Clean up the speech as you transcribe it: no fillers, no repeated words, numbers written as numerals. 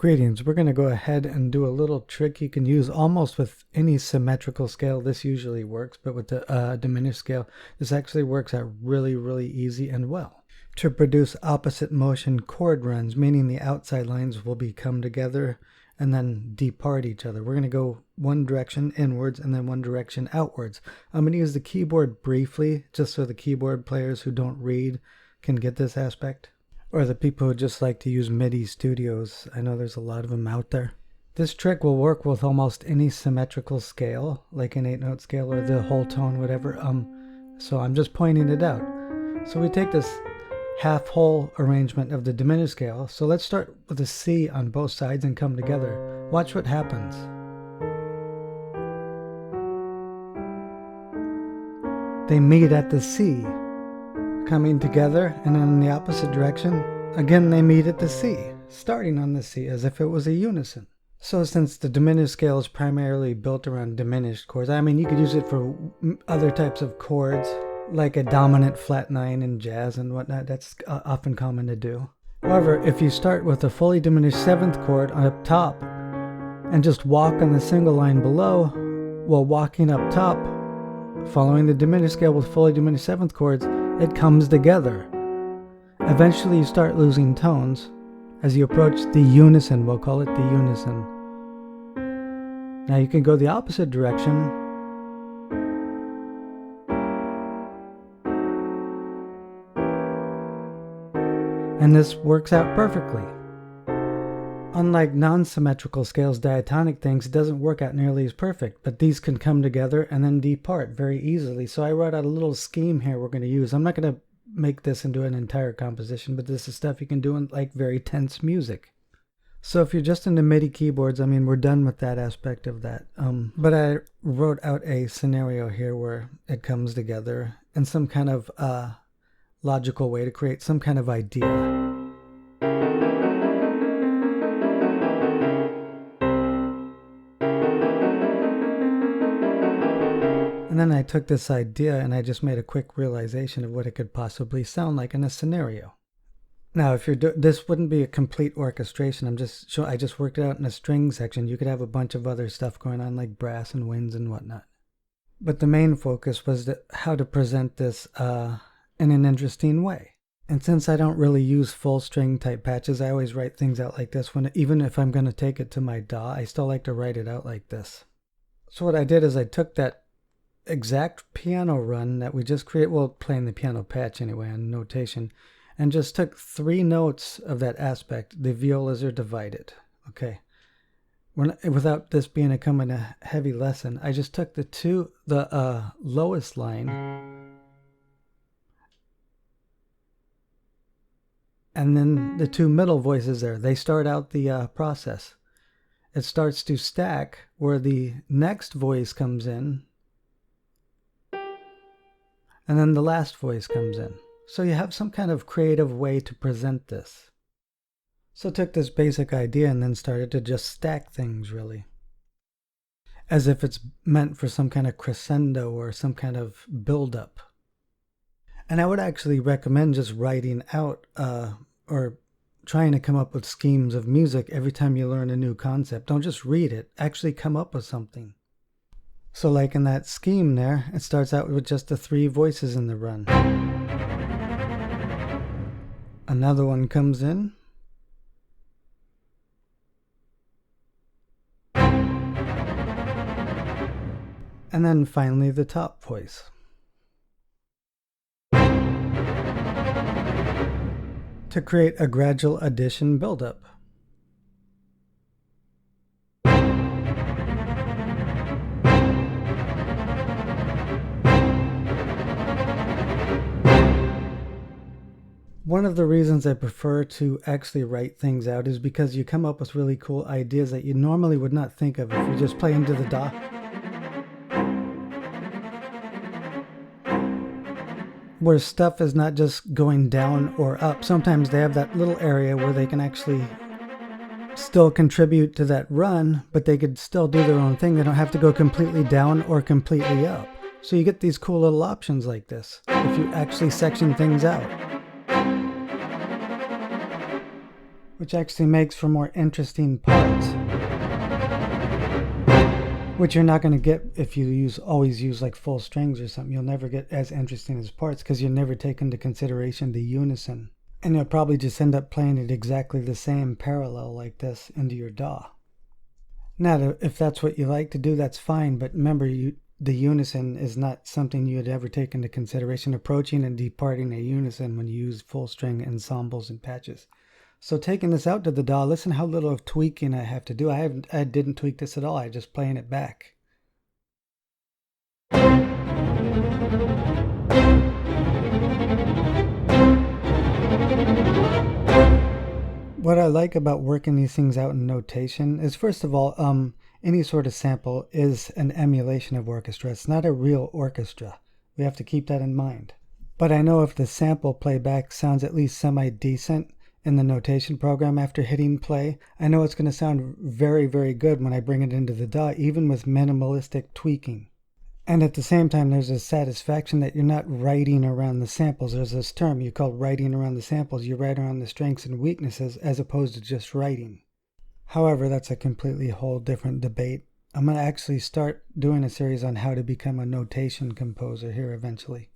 Greetings. We're going to go ahead and do a little trick you can use almost with any symmetrical scale. This usually works, but with the diminished scale, this actually works out really easy and well. To produce opposite motion chord runs, meaning the outside lines will come together and then depart each other. We're going to go one direction inwards and then one direction outwards. I'm going to use the keyboard briefly, just so the keyboard players who don't read can get this aspect. Or the people who just like to use MIDI studios. I know there's a lot of them out there. This trick will work with almost any symmetrical scale, like an 8-note scale or the whole tone, whatever. So I'm just pointing it out. So we take this half-whole arrangement of the diminished scale. So let's start with a C on both sides and come together. Watch what happens. They meet at the C, coming together, and in the opposite direction, again they meet at the C, starting on the C as if it was a unison. So since the diminished scale is primarily built around diminished chords, I mean you could use it for other types of chords, like a dominant flat 9 in jazz and whatnot. That's often common to do. However, if you start with a fully diminished 7th chord up top and just walk on the single line below while walking up top, following the diminished scale with fully diminished 7th chords, it comes together. Eventually you start losing tones as you approach the unison. We'll call it the unison. Now you can go the opposite direction. And this works out perfectly. Unlike non-symmetrical scales, diatonic things, it doesn't work out nearly as perfect, but these can come together and then depart very easily. So I wrote out a little scheme here we're going to use. I'm not going to make this into an entire composition, but this is stuff you can do in like very tense music. So if you're just into MIDI keyboards, I mean, we're done with that aspect of that. But I wrote out a scenario here where it comes together in some kind of logical way to create some kind of idea. And then I took this idea and I just made a quick realization of what it could possibly sound like in a scenario. Now, if you're this wouldn't be a complete orchestration. I just worked it out in a string section. You could have a bunch of other stuff going on like brass and winds and whatnot. But the main focus was how to present this in an interesting way. And since I don't really use full string type patches, I always write things out like this. Even if I'm going to take it to my DAW, I still like to write it out like this. So what I did is I took that exact piano run that we just created, well, playing the piano patch anyway on notation, and just took 3 notes of that aspect. The violas are divided. Okay, without this becoming a heavy lesson, I just took the lowest line and then the 2 middle voices there. They start out the process. It starts to stack where the next voice comes in, and then the last voice comes in. So you have some kind of creative way to present this. So I took this basic idea and then started to just stack things really, as if it's meant for some kind of crescendo or some kind of build-up. And I would actually recommend just writing out or trying to come up with schemes of music every time you learn a new concept. Don't just read it, actually come up with something. So like in that scheme there, it starts out with just the 3 voices in the run. Another one comes in. And then finally the top voice. To create a gradual addition buildup. One of the reasons I prefer to actually write things out is because you come up with really cool ideas that you normally would not think of if you just play into the DAW. Where stuff is not just going down or up. Sometimes they have that little area where they can actually still contribute to that run, but they could still do their own thing. They don't have to go completely down or completely up. So you get these cool little options like this if you actually section things out. which actually makes for more interesting parts, which you're not going to get if you always use like full strings or something. You'll never get as interesting as parts because you never take into consideration the unison. And you'll probably just end up playing it exactly the same parallel like this into your DAW. Now, if that's what you like to do, that's fine. But remember, the unison is not something you'd ever take into consideration, approaching and departing a unison when you use full string ensembles and patches. So taking this out to the DAW, listen how little of tweaking I have to do. I didn't tweak this at all. I'm just playing it back. What I like about working these things out in notation is, first of all, any sort of sample is an emulation of orchestra. It's not a real orchestra. We have to keep that in mind. But I know if the sample playback sounds at least semi-decent in the notation program after hitting play, I know it's going to sound very, very good when I bring it into the DAW, even with minimalistic tweaking. And at the same time, there's a satisfaction that you're not writing around the samples. There's this term you call writing around the samples. You write around the strengths and weaknesses as opposed to just writing. However, that's a completely whole different debate. I'm going to actually start doing a series on how to become a notation composer here eventually.